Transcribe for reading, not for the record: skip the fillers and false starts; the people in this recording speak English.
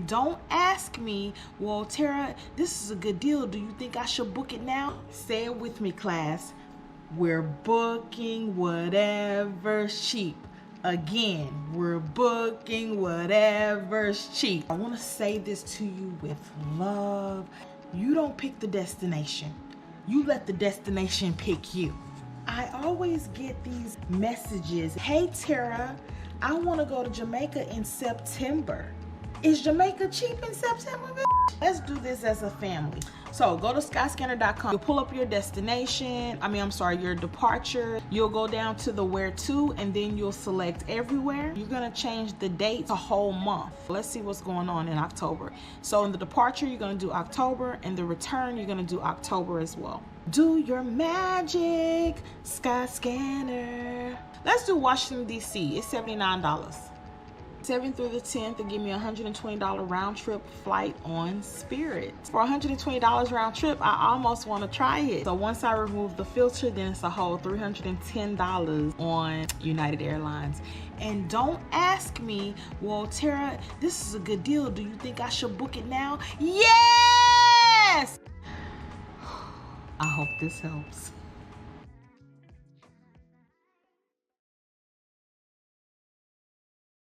And don't ask me, well, Tara, this is a good deal. Do you think I should book it now? Say it with me, class. We're booking whatever's cheap. Again, we're booking whatever's cheap. I want to say this to you with love. You don't pick the destination. You let the destination pick you. I always get these messages. Hey, Tara, I want to go to Jamaica in September. Is Jamaica cheap in September? Let's do this as a family. So go to skyscanner.com. You'll pull up your destination. Your departure. You'll go down to the where to, and then you'll select everywhere. You're gonna change the date a whole month. Let's see what's going on in October. So in the departure, you're gonna do October, and the return, you're gonna do October as well. Do your magic, Skyscanner. Let's do Washington, D.C. It's $79. 7th through the 10th, they give me a $120 round trip flight on Spirit. For $120 round trip, I almost want to try it. So once I remove the filter, then it's a whole $310 on United Airlines. And don't ask me, well, Tara, this is a good deal. Do you think I should book it now? Yes! I hope this helps.